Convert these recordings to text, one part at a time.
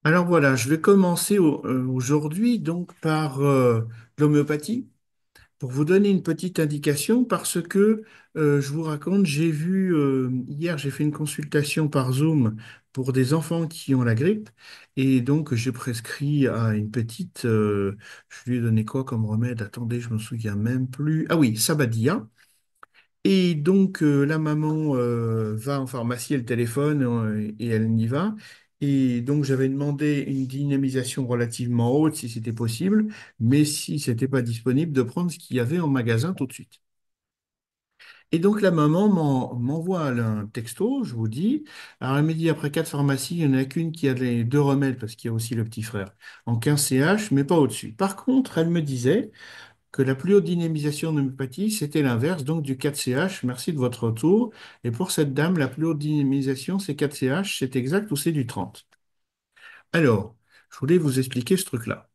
Alors voilà, je vais commencer aujourd'hui donc par l'homéopathie pour vous donner une petite indication parce que je vous raconte, j'ai vu hier, j'ai fait une consultation par Zoom pour des enfants qui ont la grippe et donc j'ai prescrit à une petite, je lui ai donné quoi comme remède? Attendez, je me souviens même plus. Ah oui, Sabadia. Et donc, la maman va en pharmacie, elle téléphone et elle y va. Et donc, j'avais demandé une dynamisation relativement haute si c'était possible, mais si c'était pas disponible, de prendre ce qu'il y avait en magasin tout de suite. Et donc, la maman m'envoie un texto, je vous dis. Alors, elle me dit, après quatre pharmacies, il n'y en a qu'une qui a les deux remèdes, parce qu'il y a aussi le petit frère, en 15 CH, mais pas au-dessus. Par contre, elle me disait, que la plus haute dynamisation en homéopathie, c'était l'inverse, donc du 4CH. Merci de votre retour. Et pour cette dame, la plus haute dynamisation, c'est 4CH, c'est exact ou c'est du 30? Alors, je voulais vous expliquer ce truc-là.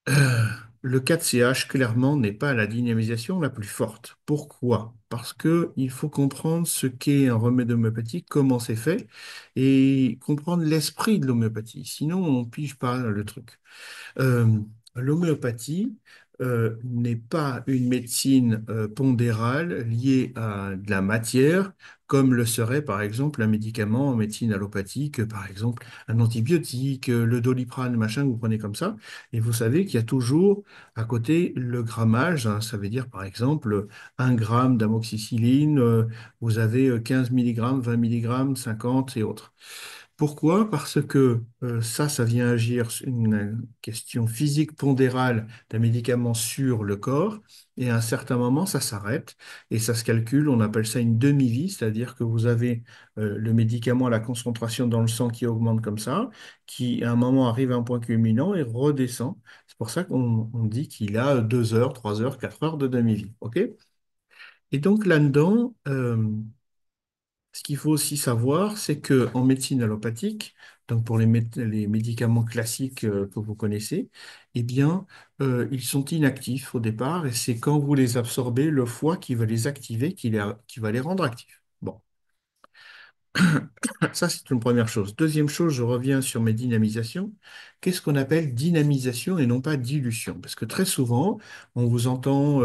Euh, le 4CH, clairement, n'est pas la dynamisation la plus forte. Pourquoi? Parce que il faut comprendre ce qu'est un remède homéopathique, comment c'est fait, et comprendre l'esprit de l'homéopathie. Sinon, on ne pige pas le truc. Euh, L'homéopathie n'est pas une médecine pondérale liée à de la matière, comme le serait par exemple un médicament en médecine allopathique, par exemple un antibiotique, le Doliprane, machin, que vous prenez comme ça. Et vous savez qu'il y a toujours à côté le grammage, hein. Ça veut dire par exemple 1 gramme d'amoxicilline, vous avez 15 milligrammes, 20 milligrammes, 50 et autres. Pourquoi? Parce que ça vient agir sur une question physique pondérale d'un médicament sur le corps, et à un certain moment, ça s'arrête, et ça se calcule, on appelle ça une demi-vie, c'est-à-dire que vous avez le médicament, la concentration dans le sang qui augmente comme ça, qui à un moment arrive à un point culminant et redescend. C'est pour ça qu'on dit qu'il a 2 heures, 3 heures, 4 heures de demi-vie. OK? Et donc là-dedans, ce qu'il faut aussi savoir, c'est que en médecine allopathique, donc pour les médicaments classiques que vous connaissez, eh bien, ils sont inactifs au départ et c'est quand vous les absorbez, le foie qui va les activer, qui va les rendre actifs. Bon. Ça, c'est une première chose. Deuxième chose, je reviens sur mes dynamisations. Qu'est-ce qu'on appelle dynamisation et non pas dilution? Parce que très souvent, on vous entend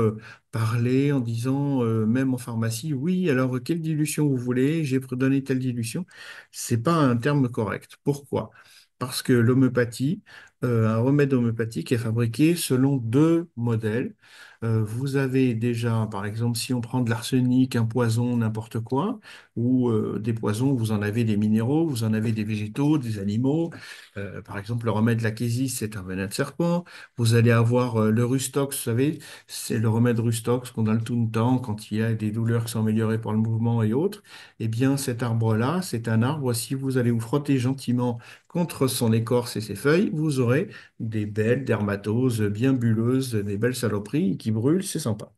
parler en disant, même en pharmacie, oui, alors quelle dilution vous voulez? J'ai donné telle dilution. C'est pas un terme correct. Pourquoi? Parce que l'homéopathie, un remède homéopathique est fabriqué selon deux modèles. Vous avez déjà, par exemple, si on prend de l'arsenic, un poison, n'importe quoi, ou des poisons, vous en avez des minéraux, vous en avez des végétaux, des animaux. Par exemple, le remède de l'acésie, c'est un venin de serpent. Vous allez avoir le Rustox, vous savez, c'est le remède Rustox qu'on a le tout le temps quand il y a des douleurs qui sont améliorées par le mouvement et autres. Eh bien, cet arbre-là, c'est un arbre, si vous allez vous frotter gentiment contre son écorce et ses feuilles, vous aurez des belles dermatoses bien bulleuses, des belles saloperies qui brûlent, c'est sympa.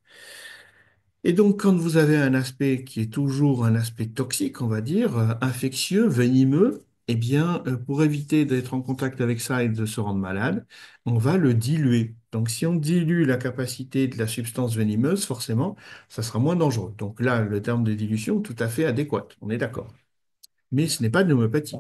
Et donc, quand vous avez un aspect qui est toujours un aspect toxique, on va dire, infectieux, venimeux, eh bien, pour éviter d'être en contact avec ça et de se rendre malade, on va le diluer. Donc, si on dilue la capacité de la substance venimeuse, forcément, ça sera moins dangereux. Donc là, le terme de dilution, tout à fait adéquat, on est d'accord. Mais ce n'est pas de l'homéopathie.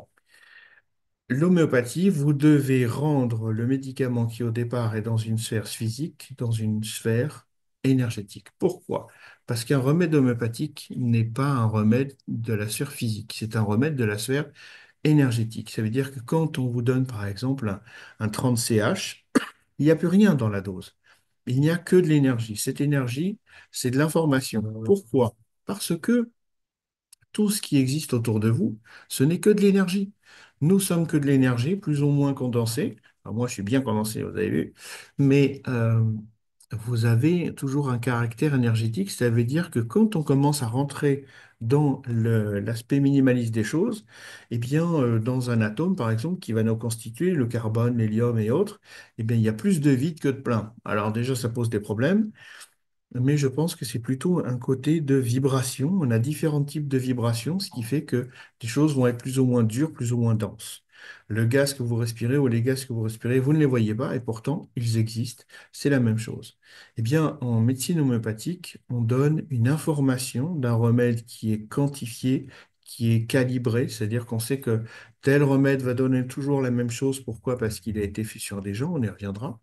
L'homéopathie, vous devez rendre le médicament qui au départ est dans une sphère physique, dans une sphère énergétique. Pourquoi? Parce qu'un remède homéopathique n'est pas un remède de la sphère physique, c'est un remède de la sphère énergétique. Ça veut dire que quand on vous donne par exemple un 30 CH, il n'y a plus rien dans la dose. Il n'y a que de l'énergie. Cette énergie, c'est de l'information. Pourquoi? Parce que tout ce qui existe autour de vous, ce n'est que de l'énergie. Nous sommes que de l'énergie, plus ou moins condensée. Alors moi, je suis bien condensé, vous avez vu. Mais vous avez toujours un caractère énergétique. Ça veut dire que quand on commence à rentrer dans l'aspect minimaliste des choses, eh bien, dans un atome, par exemple, qui va nous constituer le carbone, l'hélium et autres, eh bien, il y a plus de vide que de plein. Alors déjà, ça pose des problèmes. Mais je pense que c'est plutôt un côté de vibration. On a différents types de vibrations, ce qui fait que les choses vont être plus ou moins dures, plus ou moins denses. Le gaz que vous respirez ou les gaz que vous respirez, vous ne les voyez pas et pourtant ils existent. C'est la même chose. Eh bien, en médecine homéopathique, on donne une information d'un remède qui est quantifié, qui est calibré, c'est-à-dire qu'on sait que tel remède va donner toujours la même chose. Pourquoi? Parce qu'il a été fait sur des gens, on y reviendra.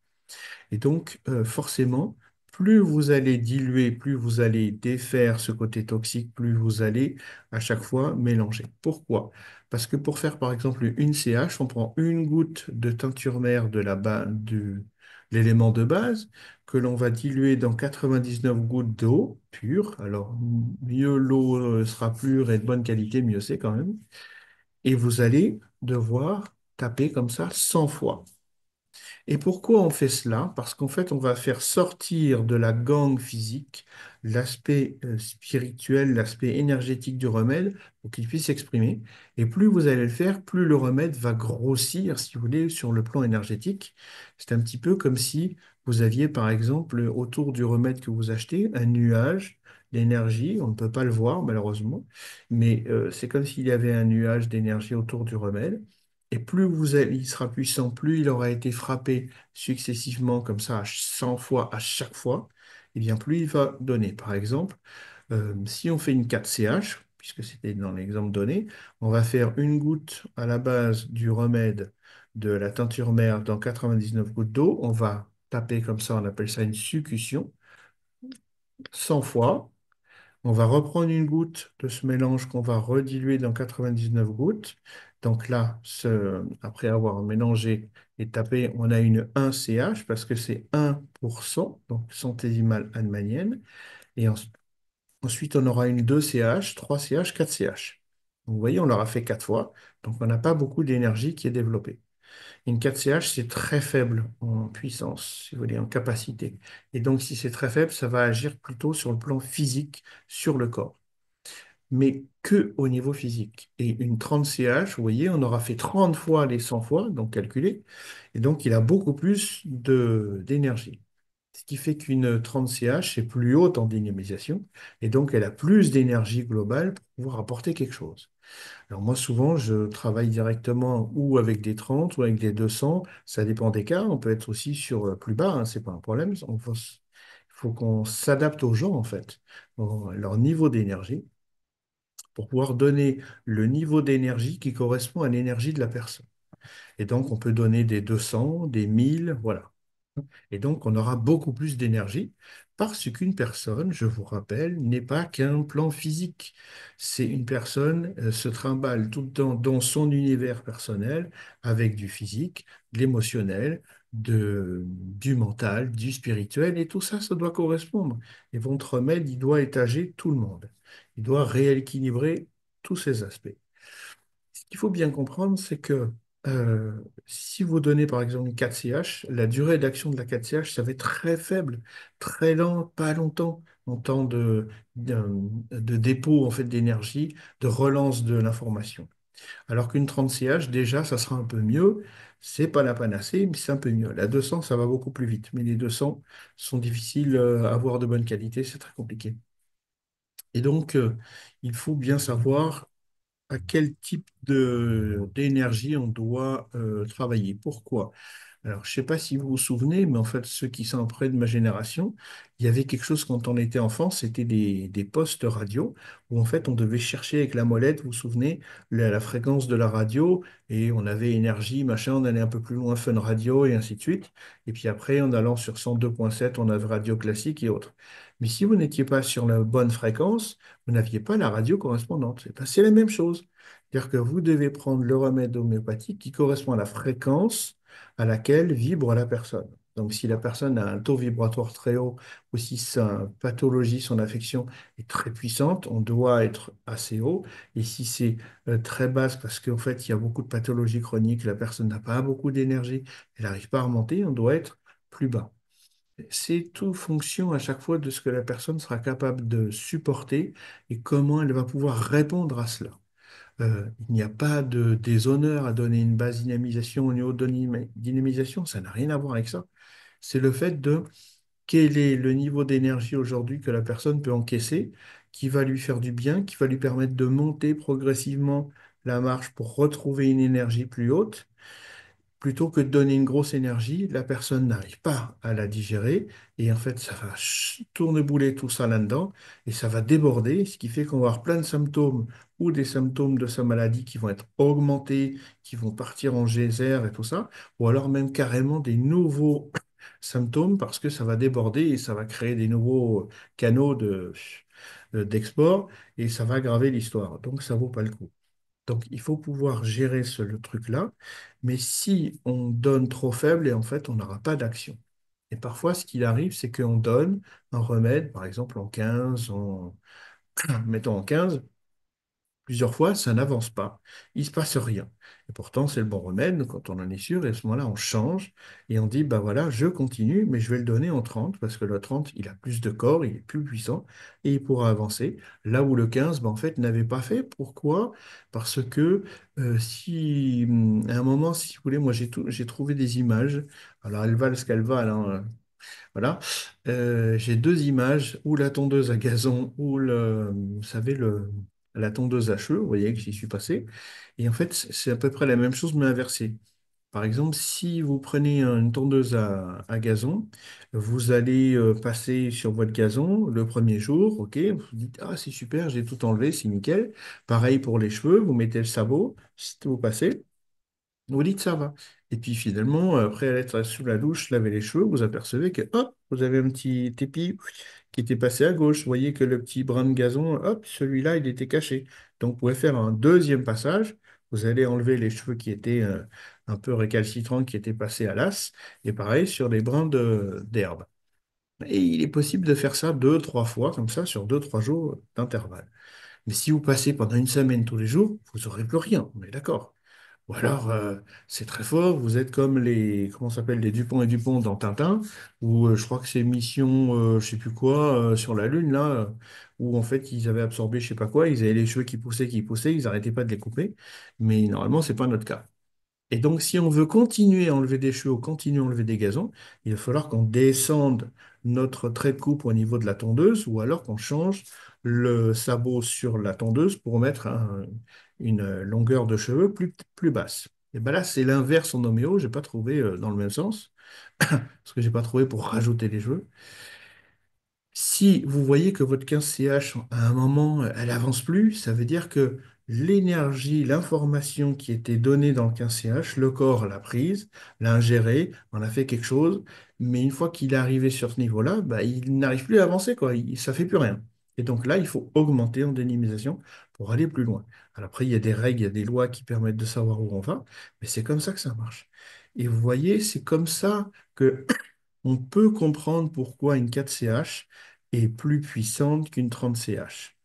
Et donc, forcément, plus vous allez diluer, plus vous allez défaire ce côté toxique, plus vous allez à chaque fois mélanger. Pourquoi? Parce que pour faire par exemple une CH, on prend une goutte de teinture mère de l'élément de base que l'on va diluer dans 99 gouttes d'eau pure. Alors, mieux l'eau sera pure et de bonne qualité, mieux c'est quand même. Et vous allez devoir taper comme ça 100 fois. Et pourquoi on fait cela? Parce qu'en fait, on va faire sortir de la gangue physique l'aspect spirituel, l'aspect énergétique du remède pour qu'il puisse s'exprimer. Et plus vous allez le faire, plus le remède va grossir, si vous voulez, sur le plan énergétique. C'est un petit peu comme si vous aviez, par exemple, autour du remède que vous achetez, un nuage d'énergie. On ne peut pas le voir, malheureusement, mais c'est comme s'il y avait un nuage d'énergie autour du remède. Et plus il sera puissant, plus il aura été frappé successivement comme ça 100 fois à chaque fois, et bien plus il va donner. Par exemple, si on fait une 4CH, puisque c'était dans l'exemple donné, on va faire une goutte à la base du remède de la teinture mère dans 99 gouttes d'eau. On va taper comme ça, on appelle ça une succution, 100 fois. On va reprendre une goutte de ce mélange qu'on va rediluer dans 99 gouttes. Donc là, après avoir mélangé et tapé, on a une 1 CH parce que c'est 1%, donc centésimale hahnemannienne. Et ensuite, on aura une 2 CH, 3 CH, 4 CH. Donc, vous voyez, on l'aura fait 4 fois. Donc, on n'a pas beaucoup d'énergie qui est développée. Une 4 CH, c'est très faible en puissance, si vous voulez, en capacité. Et donc, si c'est très faible, ça va agir plutôt sur le plan physique, sur le corps, mais que au niveau physique. Et une 30 CH, vous voyez, on aura fait 30 fois les 100 fois, donc calculé, et donc il a beaucoup plus d'énergie. Ce qui fait qu'une 30 CH est plus haute en dynamisation, et donc elle a plus d'énergie globale pour pouvoir apporter quelque chose. Alors moi, souvent, je travaille directement ou avec des 30 ou avec des 200, ça dépend des cas, on peut être aussi sur plus bas, hein, c'est pas un problème, il faut qu'on s'adapte aux gens, en fait, leur niveau d'énergie pour pouvoir donner le niveau d'énergie qui correspond à l'énergie de la personne. Et donc, on peut donner des 200, des 1000, voilà. Et donc, on aura beaucoup plus d'énergie parce qu'une personne, je vous rappelle, n'est pas qu'un plan physique. C'est une personne se trimballe tout le temps dans son univers personnel avec du physique, de l'émotionnel, du mental, du spirituel, et tout ça, ça doit correspondre. Et votre remède, il doit étager tout le monde. Il doit rééquilibrer tous ces aspects. Ce qu'il faut bien comprendre, c'est que euh, si vous donnez par exemple une 4 CH, la durée d'action de la 4 CH, ça va être très faible, très lent, pas longtemps, en temps de dépôt en fait, d'énergie, de relance de l'information. Alors qu'une 30 CH, déjà, ça sera un peu mieux. C'est pas la panacée, mais c'est un peu mieux. La 200, ça va beaucoup plus vite, mais les 200 sont difficiles à avoir de bonne qualité, c'est très compliqué. Et donc, il faut bien savoir à quel type d'énergie on doit travailler. Pourquoi? Alors, je ne sais pas si vous vous souvenez, mais en fait, ceux qui sont près de ma génération, il y avait quelque chose quand on était enfant, c'était des postes radio, où en fait, on devait chercher avec la molette, vous vous souvenez, la fréquence de la radio, et on avait énergie, machin, on allait un peu plus loin, Fun Radio, et ainsi de suite. Et puis après, en allant sur 102.7, on avait radio classique et autres. Mais si vous n'étiez pas sur la bonne fréquence, vous n'aviez pas la radio correspondante. Eh ben, c'est la même chose. C'est-à-dire que vous devez prendre le remède homéopathique qui correspond à la fréquence à laquelle vibre la personne. Donc, si la personne a un taux vibratoire très haut ou si sa pathologie, son affection est très puissante, on doit être assez haut. Et si c'est très basse, parce qu'en fait, il y a beaucoup de pathologies chroniques, la personne n'a pas beaucoup d'énergie, elle n'arrive pas à remonter, on doit être plus bas. C'est tout fonction à chaque fois de ce que la personne sera capable de supporter et comment elle va pouvoir répondre à cela. Il n'y a pas de déshonneur à donner une basse dynamisation au niveau de dynamisation, ça n'a rien à voir avec ça. C'est le fait de quel est le niveau d'énergie aujourd'hui que la personne peut encaisser, qui va lui faire du bien, qui va lui permettre de monter progressivement la marche pour retrouver une énergie plus haute plutôt que de donner une grosse énergie, la personne n'arrive pas à la digérer et en fait, ça va tournebouler tout ça là-dedans et ça va déborder, ce qui fait qu'on va avoir plein de symptômes ou des symptômes de sa maladie qui vont être augmentés, qui vont partir en geyser et tout ça, ou alors même carrément des nouveaux symptômes parce que ça va déborder et ça va créer des nouveaux canaux d'export et ça va aggraver l'histoire. Donc, ça vaut pas le coup. Donc, il faut pouvoir gérer le truc-là, mais si on donne trop faible, et en fait, on n'aura pas d'action. Et parfois, ce qu'il arrive, c'est qu'on donne un remède, par exemple en 15, mettons en 15, plusieurs fois, ça n'avance pas. Il ne se passe rien. Et pourtant, c'est le bon remède quand on en est sûr. Et à ce moment-là, on change et on dit, bah voilà, je continue, mais je vais le donner en 30 parce que le 30, il a plus de corps, il est plus puissant et il pourra avancer. Là où le 15, bah, en fait, n'avait pas fait. Pourquoi? Parce que si, à un moment, si vous voulez, moi, j'ai trouvé des images. Alors, elles valent ce qu'elles valent, hein. Voilà. J'ai deux images, ou la tondeuse à gazon, ou vous savez, la tondeuse à cheveux, vous voyez que j'y suis passé. Et en fait, c'est à peu près la même chose, mais inversée. Par exemple, si vous prenez une tondeuse à gazon, vous allez passer sur votre gazon le premier jour, ok, vous vous dites, ah, c'est super, j'ai tout enlevé, c'est nickel. Pareil pour les cheveux, vous mettez le sabot, vous passez. Vous dites ça va. Et puis finalement, après être sous la douche, laver les cheveux, vous apercevez que hop, vous avez un petit épi qui était passé à gauche. Vous voyez que le petit brin de gazon, hop, celui-là, il était caché. Donc vous pouvez faire un deuxième passage. Vous allez enlever les cheveux qui étaient un peu récalcitrants, qui étaient passés à l'as. Et pareil sur les brins d'herbe. Et il est possible de faire ça deux, trois fois, comme ça, sur deux, trois jours d'intervalle. Mais si vous passez pendant une semaine tous les jours, vous n'aurez plus rien. On est d'accord. Ou alors, c'est très fort, vous êtes comme les, comment ça s'appelle, les Dupont et Dupont dans Tintin, où je crois que c'est mission, je sais plus quoi, sur la Lune, là, où en fait, ils avaient absorbé je sais pas quoi, ils avaient les cheveux qui poussaient, ils n'arrêtaient pas de les couper. Mais normalement, c'est pas notre cas. Et donc, si on veut continuer à enlever des cheveux ou continuer à enlever des gazons, il va falloir qu'on descende notre trait de coupe au niveau de la tondeuse ou alors qu'on change le sabot sur la tondeuse pour mettre une longueur de cheveux plus basse. Et bien là, c'est l'inverse en homéo. Je n'ai pas trouvé dans le même sens, parce que j'ai pas trouvé pour rajouter les cheveux. Si vous voyez que votre 15CH, à un moment, elle avance plus, ça veut dire que l'énergie, l'information qui était donnée dans le 15CH, le corps l'a prise, l'a ingérée, en a fait quelque chose, mais une fois qu'il est arrivé sur ce niveau-là, bah, il n'arrive plus à avancer, quoi. Ça fait plus rien. Et donc là, il faut augmenter en dénimisation pour aller plus loin. Alors après, il y a des règles, il y a des lois qui permettent de savoir où on va, mais c'est comme ça que ça marche. Et vous voyez, c'est comme ça que on peut comprendre pourquoi une 4CH est plus puissante qu'une 30CH.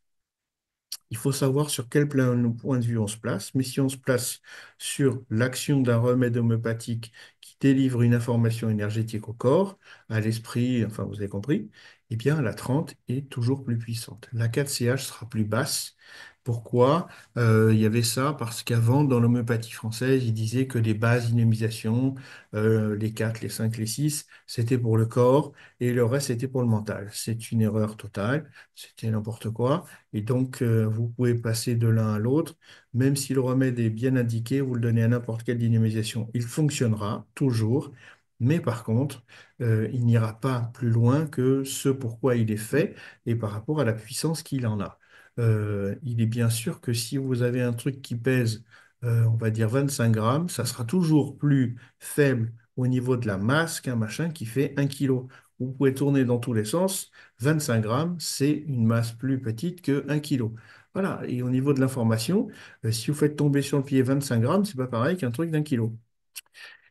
Il faut savoir sur quel point de vue on se place, mais si on se place sur l'action d'un remède homéopathique qui délivre une information énergétique au corps, à l'esprit, enfin vous avez compris, eh bien la 30 est toujours plus puissante. La 4CH sera plus basse. Pourquoi? Il y avait ça parce qu'avant, dans l'homéopathie française, ils disaient que les bases d'inhibition, les 4, les 5, les 6, c'était pour le corps et le reste, c'était pour le mental. C'est une erreur totale, c'était n'importe quoi. Et donc, vous pouvez passer de l'un à l'autre. Même si le remède est bien indiqué, vous le donnez à n'importe quelle dynamisation, il fonctionnera toujours. Mais par contre, il n'ira pas plus loin que ce pourquoi il est fait et par rapport à la puissance qu'il en a. Il est bien sûr que si vous avez un truc qui pèse, on va dire 25 grammes, ça sera toujours plus faible au niveau de la masse qu'un machin qui fait 1 kilo. Vous pouvez tourner dans tous les sens. 25 grammes, c'est une masse plus petite que 1 kilo. Voilà. Et au niveau de l'information, si vous faites tomber sur le pied 25 grammes, c'est pas pareil qu'un truc d'1 kilo.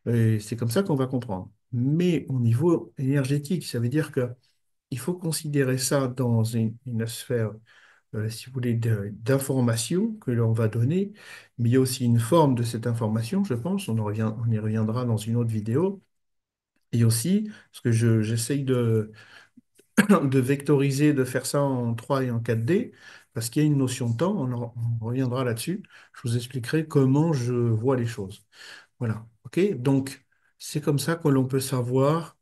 Et c'est comme ça qu'on va comprendre. Mais au niveau énergétique, ça veut dire que il faut considérer ça dans une sphère, si vous voulez, d'information que l'on va donner, mais il y a aussi une forme de cette information, je pense, on y reviendra dans une autre vidéo, et aussi, parce que j'essaye de vectoriser, de faire ça en 3 et en 4D, parce qu'il y a une notion de temps, on reviendra là-dessus. Je vous expliquerai comment je vois les choses. Voilà, ok? Donc, c'est comme ça que l'on peut savoir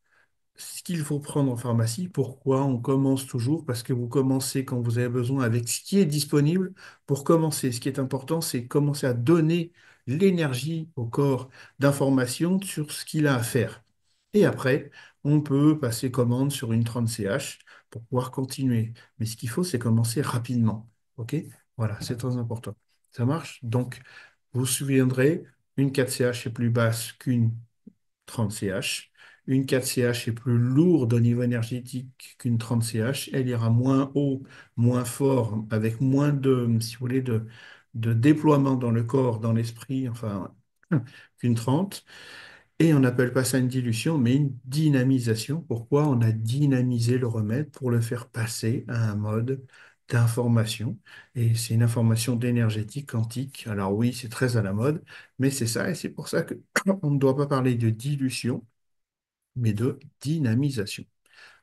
ce qu'il faut prendre en pharmacie. Pourquoi on commence toujours? Parce que vous commencez quand vous avez besoin avec ce qui est disponible pour commencer. Ce qui est important, c'est commencer à donner l'énergie au corps d'information sur ce qu'il a à faire. Et après, on peut passer commande sur une 30 CH pour pouvoir continuer. Mais ce qu'il faut, c'est commencer rapidement. OK? Voilà, c'est très important. Ça marche? Donc, vous vous souviendrez, une 4 CH est plus basse qu'une 30 CH. Une 4 CH est plus lourde au niveau énergétique qu'une 30 CH. Elle ira moins haut, moins fort, avec moins de, si vous voulez, de déploiement dans le corps, dans l'esprit, enfin, qu'une 30. Et on n'appelle pas ça une dilution, mais une dynamisation. Pourquoi? On a dynamisé le remède pour le faire passer à un mode d'information. Et c'est une information d'énergétique quantique. Alors oui, c'est très à la mode, mais c'est ça, et c'est pour ça que on ne doit pas parler de dilution, mais de dynamisation.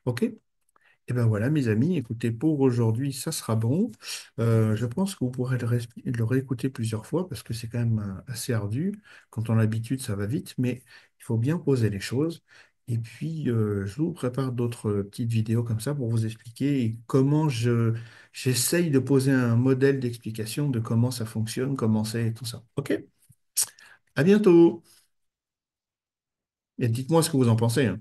OK? Et bien voilà, mes amis, écoutez, pour aujourd'hui, ça sera bon. Je pense que vous pourrez le réécouter plusieurs fois parce que c'est quand même assez ardu. Quand on a l'habitude, ça va vite, mais il faut bien poser les choses. Et puis, je vous prépare d'autres petites vidéos comme ça pour vous expliquer comment j'essaye de poser un modèle d'explication de comment ça fonctionne, comment c'est et tout ça. OK? À bientôt! Et dites-moi ce que vous en pensez, hein.